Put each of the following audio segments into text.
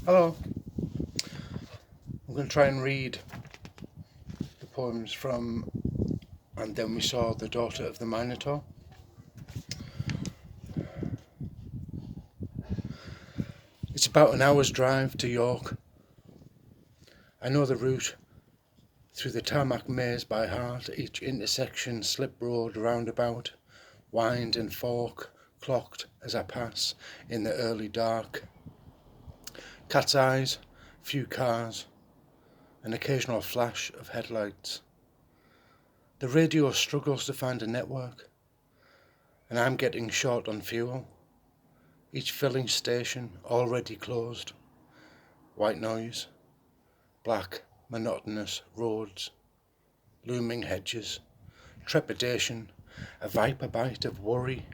Hello. I'm going to try and read the poems from And Then We Saw the Daughter of the Minotaur. It's about an hour's drive to York. I know the route through the tarmac maze by heart, each intersection, slip road, roundabout, wind and fork, clocked as I pass in the early dark. Cat's eyes, few cars, an occasional flash of headlights. The radio struggles to find a network, and I'm getting short on fuel. Each filling station already closed. White noise, black, monotonous roads, looming hedges, trepidation, a viper bite of worry,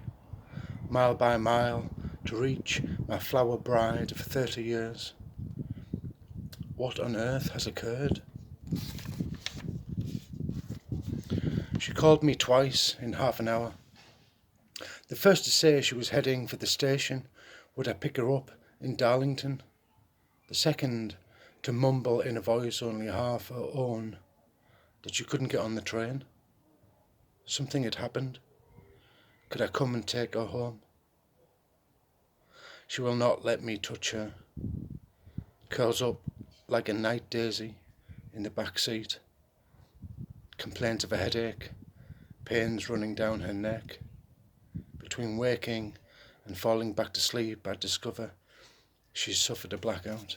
mile by mile, to reach my flower bride of 30 years. What on earth has occurred? She called me twice in half an hour. The first to say she was heading for the station, would I pick her up in Darlington? The second to mumble in a voice only half her own that she couldn't get on the train. Something had happened. Could I come and take her home? She will not let me touch her. Curls up like a night daisy in the back seat. Complains of a headache, pains running down her neck. Between waking and falling back to sleep, I discover she's suffered a blackout.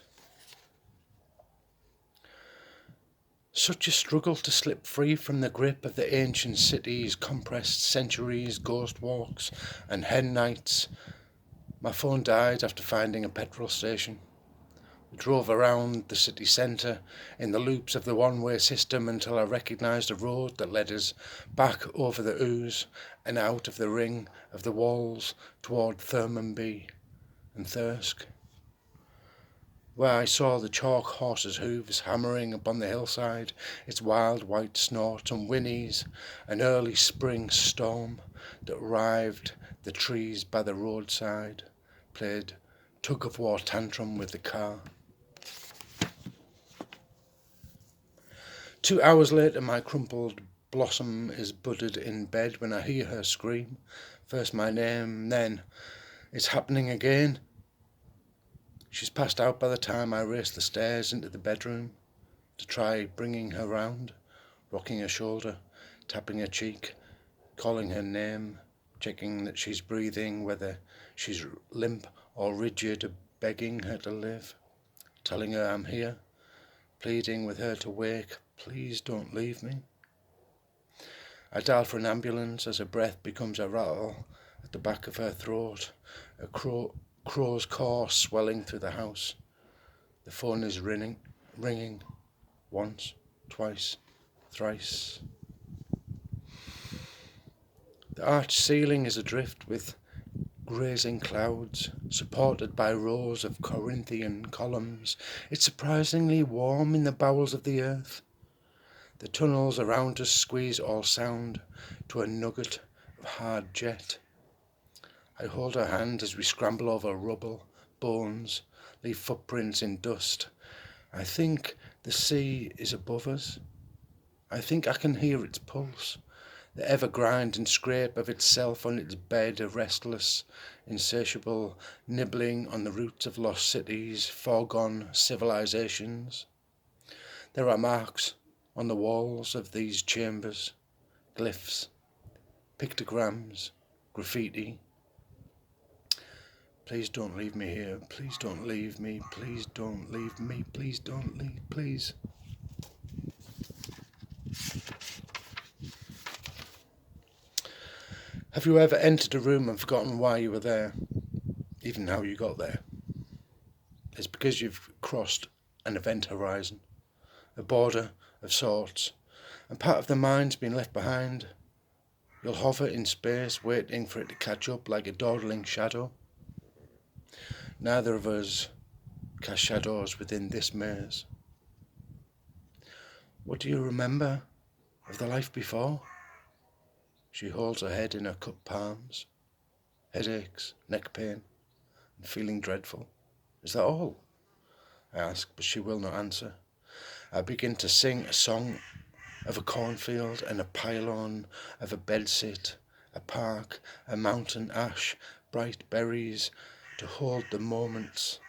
Such a struggle to slip free from the grip of the ancient cities, compressed centuries, ghost walks and hen nights. My phone died after finding a petrol station. We drove around the city centre in the loops of the one-way system until I recognised a road that led us back over the ooze and out of the ring of the walls toward Thurmanby and Thirsk, where I saw the chalk horse's hooves hammering upon the hillside, its wild white snort and whinnies, an early spring storm that rived the trees by the roadside, played tug-of-war tantrum with the car. 2 hours later, my crumpled blossom is budded in bed when I hear her scream. First my name, then, it's happening again. She's passed out by the time I race the stairs into the bedroom to try bringing her round, rocking her shoulder, tapping her cheek, calling her name, checking that she's breathing, whether she's limp or rigid, begging her to live, telling her I'm here, pleading with her to wake, please don't leave me. I dial for an ambulance as her breath becomes a rattle at the back of her throat, a crow's caw swelling through the house. The phone is ringing, once, twice, thrice. The arched ceiling is adrift with grazing clouds, supported by rows of Corinthian columns. It's surprisingly warm in the bowels of the earth. The tunnels around us squeeze all sound to a nugget of hard jet. I hold her hand as we scramble over rubble, bones, leave footprints in dust. I think the sea is above us. I think I can hear its pulse, the ever grind and scrape of itself on its bed, a restless, insatiable nibbling on the roots of lost cities, foregone civilizations. There are marks on the walls of these chambers, glyphs, pictograms, graffiti. Please don't leave me here, please don't leave me, please don't leave me, please don't leave, please. Have you ever entered a room and forgotten why you were there, even how you got there? It's because you've crossed an event horizon, a border of sorts, and part of the mind's been left behind. You'll hover in space, waiting for it to catch up like a dawdling shadow. Neither of us cast shadows within this maze. What do you remember of the life before? She holds her head in her cupped palms. Headaches, neck pain, and feeling dreadful. Is that all? I ask, but she will not answer. I begin to sing a song of a cornfield and a pylon, of a bedsit, a park, a mountain ash, bright berries, to hold the moments,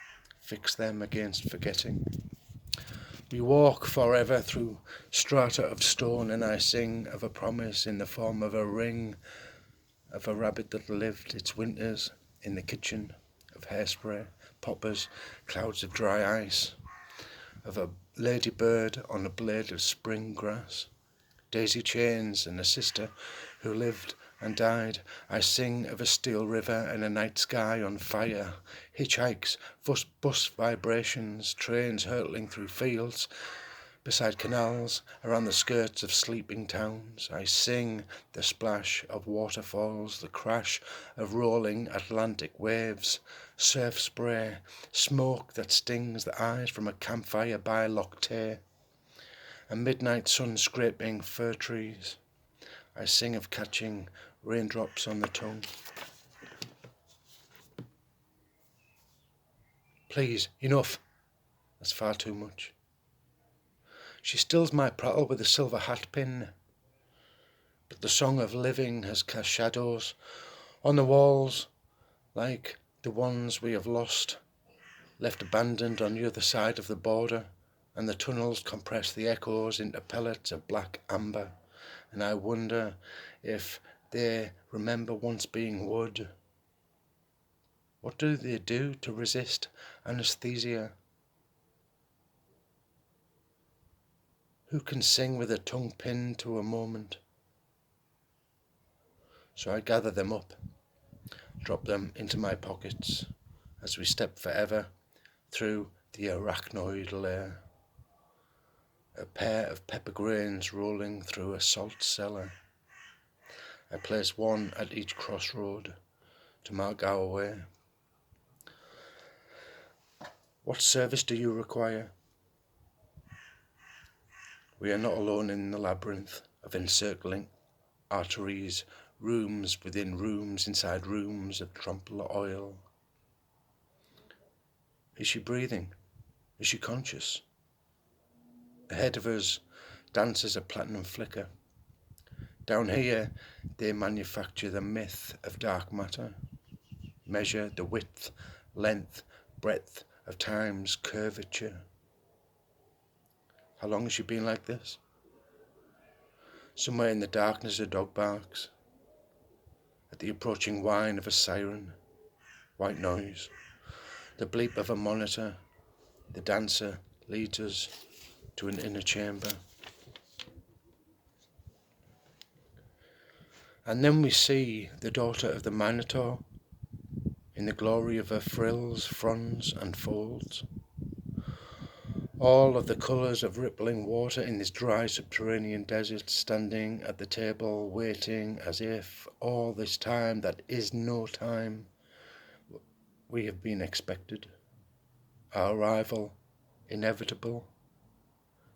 fix them against forgetting. We walk forever through strata of stone, and I sing of a promise in the form of a ring, of a rabbit that lived its winters in the kitchen, of hairspray, poppers, clouds of dry ice, of a ladybird on a blade of spring grass, daisy chains and a sister who lived and died. I sing of a still river and a night sky on fire, hitchhikes, bus vibrations, trains hurtling through fields, beside canals, around the skirts of sleeping towns. I sing the splash of waterfalls, the crash of rolling Atlantic waves, surf spray, smoke that stings the eyes from a campfire by Loch Tay, a midnight sun scraping fir trees. I sing of catching raindrops on the tongue. Please, enough. That's far too much. She stills my prattle with a silver hat pin, but the song of living has cast shadows on the walls like the ones we have lost, left abandoned on the other side of the border, and the tunnels compress the echoes into pellets of black amber, and I wonder if they remember once being wood. What do they do to resist anesthesia? Who can sing with a tongue pinned to a moment? So I gather them up, drop them into my pockets as we step forever through the arachnoid layer. A pair of pepper grains rolling through a salt cellar. I place one at each crossroad to mark our way. What service do you require? We are not alone in the labyrinth of encircling arteries, rooms within rooms inside rooms of trumpeter oil. Is she breathing? Is she conscious? Ahead of us dances a platinum flicker. Down here they manufacture the myth of dark matter, measure the width, length, breadth of time's curvature. How long has she been like this? Somewhere in the darkness a dog barks, at the approaching whine of a siren, white noise, the bleep of a monitor. The dancer leads us to an inner chamber. And then we see the daughter of the Minotaur in the glory of her frills, fronds and folds. All of the colours of rippling water in this dry subterranean desert, standing at the table, waiting as if all this time that is no time, we have been expected. Our arrival inevitable.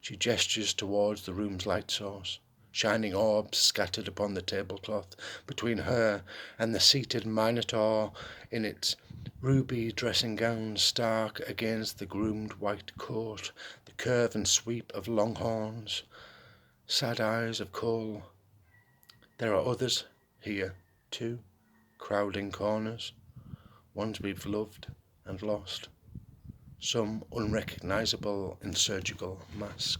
She gestures towards the room's light source, shining orbs scattered upon the tablecloth between her and the seated Minotaur in its ruby dressing gown, stark against the groomed white coat, the curve and sweep of long horns, sad eyes of coal. There are others here, too, crowding corners, ones we've loved and lost, some unrecognisable in surgical masks.